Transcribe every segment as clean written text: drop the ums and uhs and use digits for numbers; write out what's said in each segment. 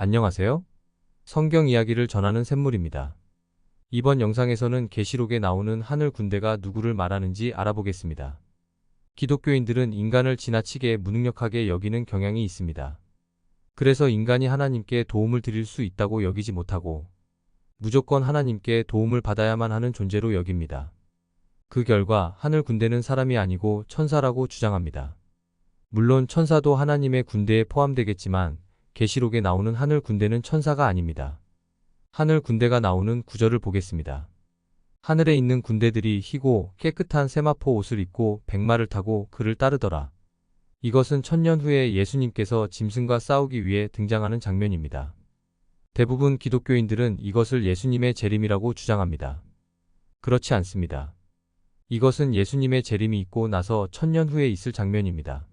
안녕하세요. 성경 이야기를 전하는 샘물입니다. 이번 영상에서는 계시록에 나오는 하늘 군대가 누구를 말하는지 알아보겠습니다. 기독교인들은 인간을 지나치게 무능력하게 여기는 경향이 있습니다. 그래서 인간이 하나님께 도움을 드릴 수 있다고 여기지 못하고 무조건 하나님께 도움을 받아야만 하는 존재로 여깁니다. 그 결과 하늘 군대는 사람이 아니고 천사라고 주장합니다. 물론 천사도 하나님의 군대에 포함되겠지만 계시록에 나오는 하늘 군대는 천사가 아닙니다. 하늘 군대가 나오는 구절을 보겠습니다. 하늘에 있는 군대들이 희고 깨끗한 세마포 옷을 입고 백마를 타고 그를 따르더라. 이것은 천년 후에 예수님께서 짐승과 싸우기 위해 등장하는 장면입니다. 대부분 기독교인들은 이것을 예수님의 재림이라고 주장합니다. 그렇지 않습니다. 이것은 예수님의 재림이 있고 나서 천년 후에 있을 장면입니다.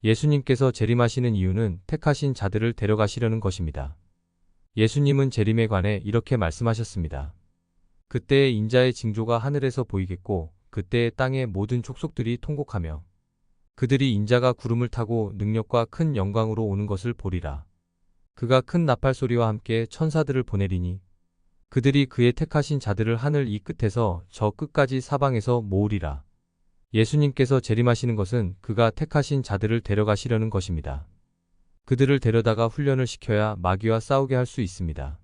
예수님께서 재림하시는 이유는 택하신 자들을 데려가시려는 것입니다. 예수님은 재림에 관해 이렇게 말씀하셨습니다. 그때의 인자의 징조가 하늘에서 보이겠고 그때의 땅의 모든 족속들이 통곡하며 그들이 인자가 구름을 타고 능력과 큰 영광으로 오는 것을 보리라. 그가 큰 나팔 소리와 함께 천사들을 보내리니 그들이 그의 택하신 자들을 하늘 이 끝에서 저 끝까지 사방에서 모으리라. 예수님께서 재림하시는 것은 그가 택하신 자들을 데려가시려는 것입니다. 그들을 데려다가 훈련을 시켜야 마귀와 싸우게 할 수 있습니다.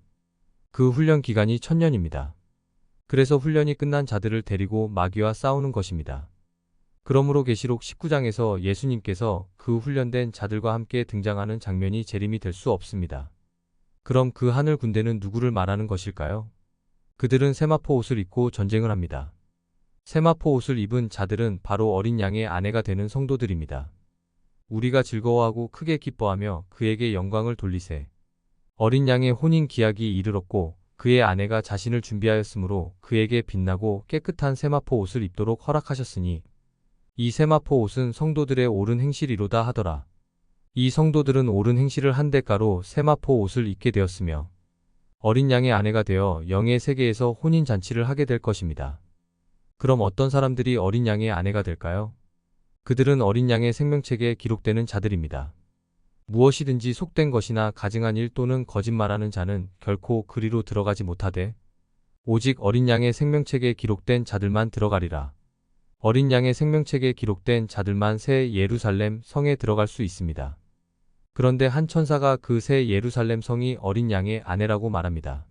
그 훈련 기간이 천년입니다. 그래서 훈련이 끝난 자들을 데리고 마귀와 싸우는 것입니다. 그러므로 계시록 19장에서 예수님께서 그 훈련된 자들과 함께 등장하는 장면이 재림이 될 수 없습니다. 그럼 그 하늘 군대는 누구를 말하는 것일까요? 그들은 세마포 옷을 입고 전쟁을 합니다. 세마포 옷을 입은 자들은 바로 어린 양의 아내가 되는 성도들입니다. 우리가 즐거워하고 크게 기뻐하며 그에게 영광을 돌리세. 어린 양의 혼인 기약이 이르렀고 그의 아내가 자신을 준비하였으므로 그에게 빛나고 깨끗한 세마포 옷을 입도록 허락하셨으니 이 세마포 옷은 성도들의 옳은 행실이로다 하더라. 이 성도들은 옳은 행실을 한 대가로 세마포 옷을 입게 되었으며 어린 양의 아내가 되어 영의 세계에서 혼인 잔치를 하게 될 것입니다. 그럼 어떤 사람들이 어린 양의 아내가 될까요? 그들은 어린 양의 생명책에 기록되는 자들입니다. 무엇이든지 속된 것이나 가증한 일 또는 거짓말하는 자는 결코 그리로 들어가지 못하되 오직 어린 양의 생명책에 기록된 자들만 들어가리라. 어린 양의 생명책에 기록된 자들만 새 예루살렘 성에 들어갈 수 있습니다. 그런데 한 천사가 그 새 예루살렘 성이 어린 양의 아내라고 말합니다.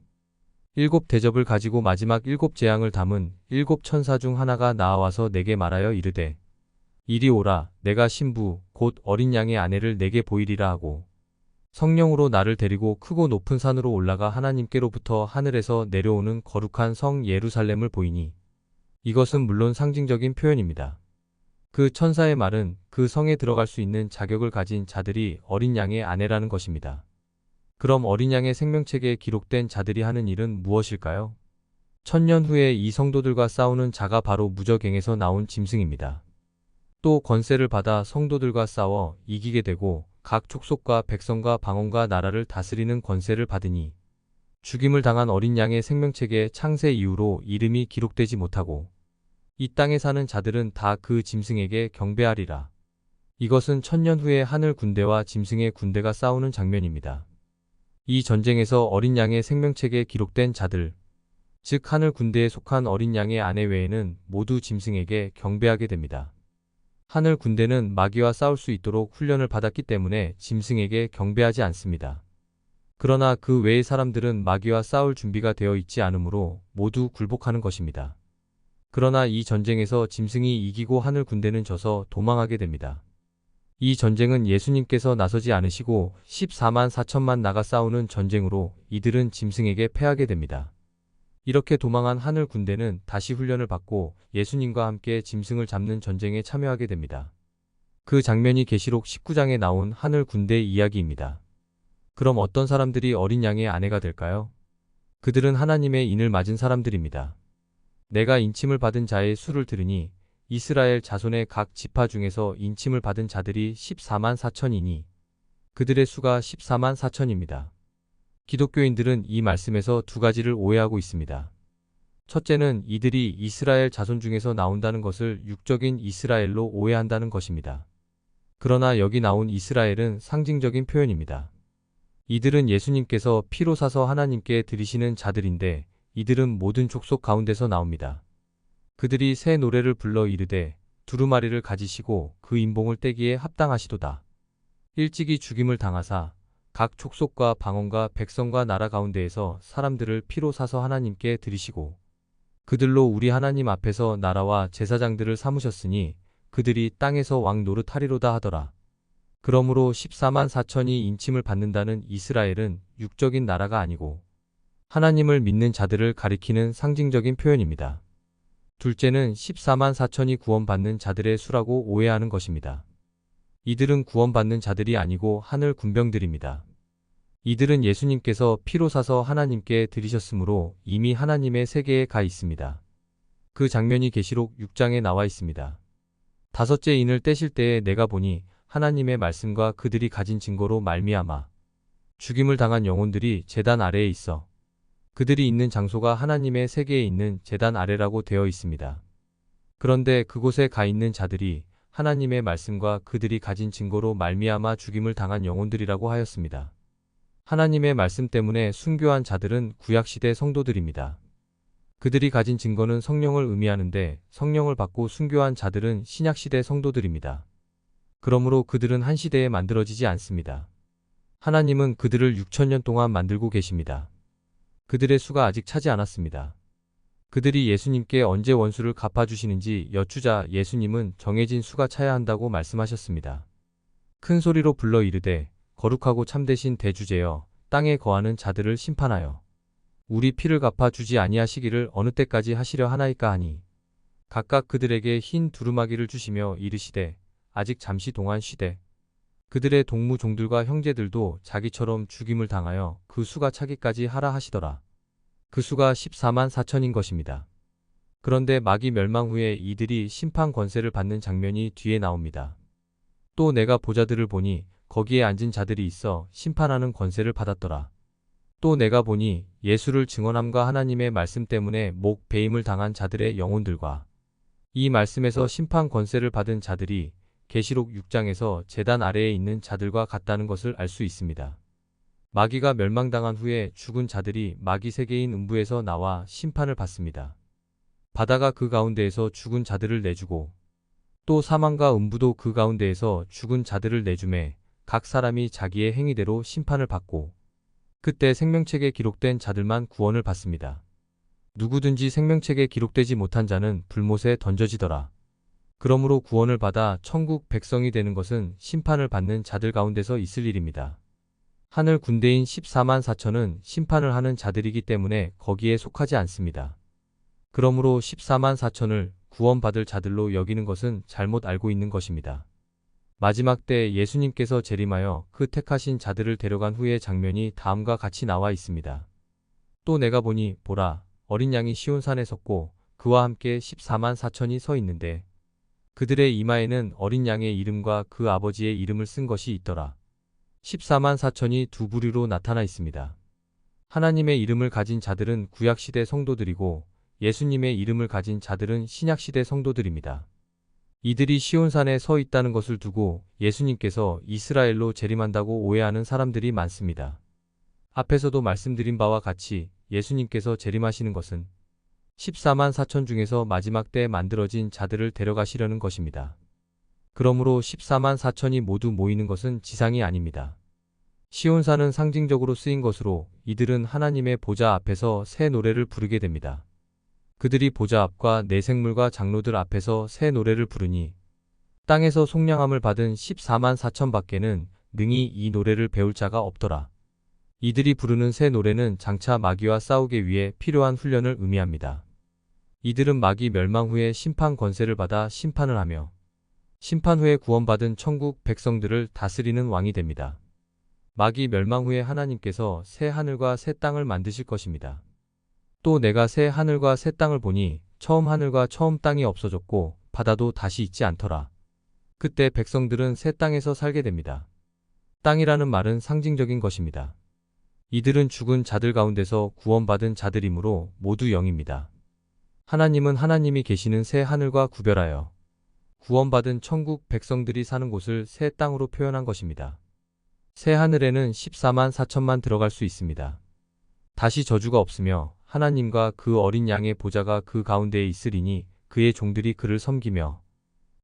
7대접을 가지고 마지막 7재앙을 담은 7천사 중 하나가 나와서 내게 말하여 이르되 이리 오라. 내가 신부 곧 어린 양의 아내를 내게 보이리라 하고 성령으로 나를 데리고 크고 높은 산으로 올라가 하나님께로부터 하늘에서 내려오는 거룩한 성 예루살렘을 보이니 이것은 물론 상징적인 표현입니다. 그 천사의 말은 그 성에 들어갈 수 있는 자격을 가진 자들이 어린 양의 아내라는 것입니다. 그럼 어린 양의 생명책에 기록된 자들이 하는 일은 무엇일까요? 천년 후에 이 성도들과 싸우는 자가 바로 무저갱에서 나온 짐승입니다. 또 권세를 받아 성도들과 싸워 이기게 되고 각 족속과 백성과 방언과 나라를 다스리는 권세를 받으니 죽임을 당한 어린 양의 생명책에 창세 이후로 이름이 기록되지 못하고 이 땅에 사는 자들은 다 그 짐승에게 경배하리라. 이것은 천년 후에 하늘 군대와 짐승의 군대가 싸우는 장면입니다. 이 전쟁에서 어린 양의 생명책에 기록된 자들, 즉 하늘 군대에 속한 어린 양의 아내 외에는 모두 짐승에게 경배하게 됩니다. 하늘 군대는 마귀와 싸울 수 있도록 훈련을 받았기 때문에 짐승에게 경배하지 않습니다. 그러나 그 외의 사람들은 마귀와 싸울 준비가 되어 있지 않으므로 모두 굴복하는 것입니다. 그러나 이 전쟁에서 짐승이 이기고 하늘 군대는 져서 도망하게 됩니다. 이 전쟁은 예수님께서 나서지 않으시고 14만 4천만 나가 싸우는 전쟁으로 이들은 짐승에게 패하게 됩니다. 이렇게 도망한 하늘 군대는 다시 훈련을 받고 예수님과 함께 짐승을 잡는 전쟁에 참여하게 됩니다. 그 장면이 계시록 19장에 나온 하늘 군대 이야기입니다. 그럼 어떤 사람들이 어린 양의 아내가 될까요? 그들은 하나님의 인을 맞은 사람들입니다. 내가 인침을 받은 자의 수를 들으니 이스라엘 자손의 각 지파 중에서 인침을 받은 자들이 14만 4천이니 그들의 수가 14만 4천입니다. 기독교인들은 이 말씀에서 두 가지를 오해하고 있습니다. 첫째는 이들이 이스라엘 자손 중에서 나온다는 것을 육적인 이스라엘로 오해한다는 것입니다. 그러나 여기 나온 이스라엘은 상징적인 표현입니다. 이들은 예수님께서 피로 사서 하나님께 드리시는 자들인데 이들은 모든 족속 가운데서 나옵니다. 그들이 새 노래를 불러 이르되 두루마리를 가지시고 그 인봉을 떼기에 합당하시도다. 일찍이 죽임을 당하사 각 족속과 방언과 백성과 나라 가운데에서 사람들을 피로 사서 하나님께 드리시고 그들로 우리 하나님 앞에서 나라와 제사장들을 삼으셨으니 그들이 땅에서 왕 노릇하리로다 하더라. 그러므로 14만 4천이 인침을 받는다는 이스라엘은 육적인 나라가 아니고 하나님을 믿는 자들을 가리키는 상징적인 표현입니다. 둘째는 14만 4천이 구원받는 자들의 수라고 오해하는 것입니다. 이들은 구원받는 자들이 아니고 하늘 군병들입니다. 이들은 예수님께서 피로 사서 하나님께 드리셨으므로 이미 하나님의 세계에 가 있습니다. 그 장면이 계시록 6장에 나와 있습니다. 다섯째 인을 떼실 때에 내가 보니 하나님의 말씀과 그들이 가진 증거로 말미암아 죽임을 당한 영혼들이 제단 아래에 있어 그들이 있는 장소가 하나님의 세계에 있는 제단 아래라고 되어 있습니다. 그런데 그곳에 가 있는 자들이 하나님의 말씀과 그들이 가진 증거로 말미암아 죽임을 당한 영혼들이라고 하였습니다. 하나님의 말씀 때문에 순교한 자들은 구약시대 성도들입니다. 그들이 가진 증거는 성령을 의미하는데 성령을 받고 순교한 자들은 신약시대 성도들입니다. 그러므로 그들은 한 시대에 만들어지지 않습니다. 하나님은 그들을 6천년 동안 만들고 계십니다. 그들의 수가 아직 차지 않았습니다. 그들이 예수님께 언제 원수를 갚아주시는지 여쭈자 예수님은 정해진 수가 차야 한다고 말씀하셨습니다. 큰 소리로 불러 이르되 거룩하고 참되신 대주제여 땅에 거하는 자들을 심판하여 우리 피를 갚아주지 아니하시기를 어느 때까지 하시려 하나이까 하니 각각 그들에게 흰 두루마기를 주시며 이르시되 아직 잠시 동안 쉬되 그들의 동무 종들과 형제들도 자기처럼 죽임을 당하여 그 수가 차기까지 하라 하시더라. 그 수가 14만 4천인 것입니다. 그런데 마귀 멸망 후에 이들이 심판 권세를 받는 장면이 뒤에 나옵니다. 또 내가 보좌들을 보니 거기에 앉은 자들이 있어 심판하는 권세를 받았더라. 또 내가 보니 예수를 증언함과 하나님의 말씀 때문에 목 베임을 당한 자들의 영혼들과 이 말씀에서 심판 권세를 받은 자들이 계시록 6장에서 제단 아래에 있는 자들과 같다는 것을 알 수 있습니다. 마귀가 멸망당한 후에 죽은 자들이 마귀 세계인 음부에서 나와 심판을 받습니다. 바다가 그 가운데에서 죽은 자들을 내주고 또 사망과 음부도 그 가운데에서 죽은 자들을 내주매 각 사람이 자기의 행위대로 심판을 받고 그때 생명책에 기록된 자들만 구원을 받습니다. 누구든지 생명책에 기록되지 못한 자는 불못에 던져지더라. 그러므로 구원을 받아 천국 백성이 되는 것은 심판을 받는 자들 가운데서 있을 일입니다. 하늘 군대인 14만 4천은 심판을 하는 자들이기 때문에 거기에 속하지 않습니다. 그러므로 14만 4천을 구원받을 자들로 여기는 것은 잘못 알고 있는 것입니다. 마지막 때 예수님께서 재림하여 그 택하신 자들을 데려간 후의 장면이 다음과 같이 나와 있습니다. 또 내가 보니 보라 어린 양이 시온산에 섰고 그와 함께 14만 4천이 서 있는데 그들의 이마에는 어린 양의 이름과 그 아버지의 이름을 쓴 것이 있더라. 14만 4천이 두 부류로 나타나 있습니다. 하나님의 이름을 가진 자들은 구약시대 성도들이고 예수님의 이름을 가진 자들은 신약시대 성도들입니다. 이들이 시온산에 서 있다는 것을 두고 예수님께서 이스라엘로 재림한다고 오해하는 사람들이 많습니다. 앞에서도 말씀드린 바와 같이 예수님께서 재림하시는 것은 14만 4천 중에서 마지막 때 만들어진 자들을 데려가시려는 것입니다. 그러므로 14만 4천이 모두 모이는 것은 지상이 아닙니다. 시온산은 상징적으로 쓰인 것으로 이들은 하나님의 보좌 앞에서 새 노래를 부르게 됩니다. 그들이 보좌 앞과 내생물과 장로들 앞에서 새 노래를 부르니 땅에서 속량함을 받은 14만 4천 밖에는 능히 이 노래를 배울 자가 없더라. 이들이 부르는 새 노래는 장차 마귀와 싸우기 위해 필요한 훈련을 의미합니다. 이들은 마귀 멸망 후에 심판 권세를 받아 심판을 하며 심판 후에 구원받은 천국 백성들을 다스리는 왕이 됩니다. 마귀 멸망 후에 하나님께서 새 하늘과 새 땅을 만드실 것입니다. 또 내가 새 하늘과 새 땅을 보니 처음 하늘과 처음 땅이 없어졌고 바다도 다시 있지 않더라. 그때 백성들은 새 땅에서 살게 됩니다. 땅이라는 말은 상징적인 것입니다. 이들은 죽은 자들 가운데서 구원받은 자들이므로 모두 영입니다. 하나님은 하나님이 계시는 새 하늘과 구별하여 구원받은 천국 백성들이 사는 곳을 새 땅으로 표현한 것입니다. 새 하늘에는 14만 4천만 들어갈 수 있습니다. 다시 저주가 없으며 하나님과 그 어린 양의 보좌가 그 가운데에 있으리니 그의 종들이 그를 섬기며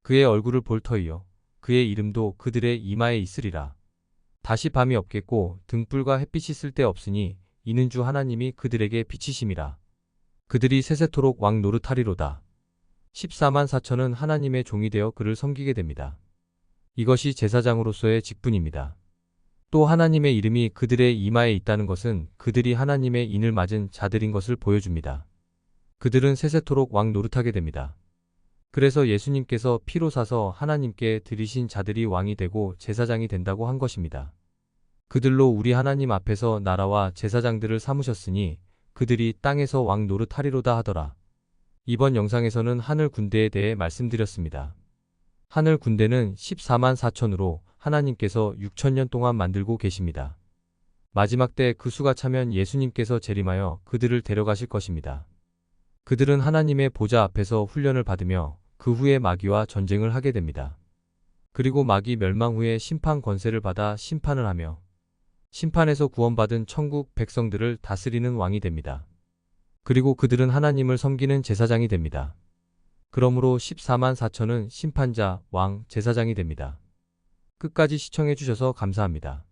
그의 얼굴을 볼 터이요 그의 이름도 그들의 이마에 있으리라. 다시 밤이 없겠고 등불과 햇빛이 쓸데 없으니 이는 주 하나님이 그들에게 빛이심이라. 그들이 세세토록 왕 노릇하리로다. 14만 4천은 하나님의 종이 되어 그를 섬기게 됩니다. 이것이 제사장으로서의 직분입니다. 또 하나님의 이름이 그들의 이마에 있다는 것은 그들이 하나님의 인을 맞은 자들인 것을 보여줍니다. 그들은 세세토록 왕 노릇하게 됩니다. 그래서 예수님께서 피로 사서 하나님께 드리신 자들이 왕이 되고 제사장이 된다고 한 것입니다. 그들로 우리 하나님 앞에서 나라와 제사장들을 삼으셨으니 그들이 땅에서 왕 노릇하리로다 하더라. 이번 영상에서는 하늘 군대에 대해 말씀드렸습니다. 하늘 군대는 14만 4천으로 하나님께서 6천년 동안 만들고 계십니다. 마지막 때 그 수가 차면 예수님께서 재림하여 그들을 데려가실 것입니다. 그들은 하나님의 보좌 앞에서 훈련을 받으며 그 후에 마귀와 전쟁을 하게 됩니다. 그리고 마귀 멸망 후에 심판 권세를 받아 심판을 하며 심판에서 구원받은 천국 백성들을 다스리는 왕이 됩니다. 그리고 그들은 하나님을 섬기는 제사장이 됩니다. 그러므로 14만 4천은 심판자, 왕, 제사장이 됩니다. 끝까지 시청해 주셔서 감사합니다.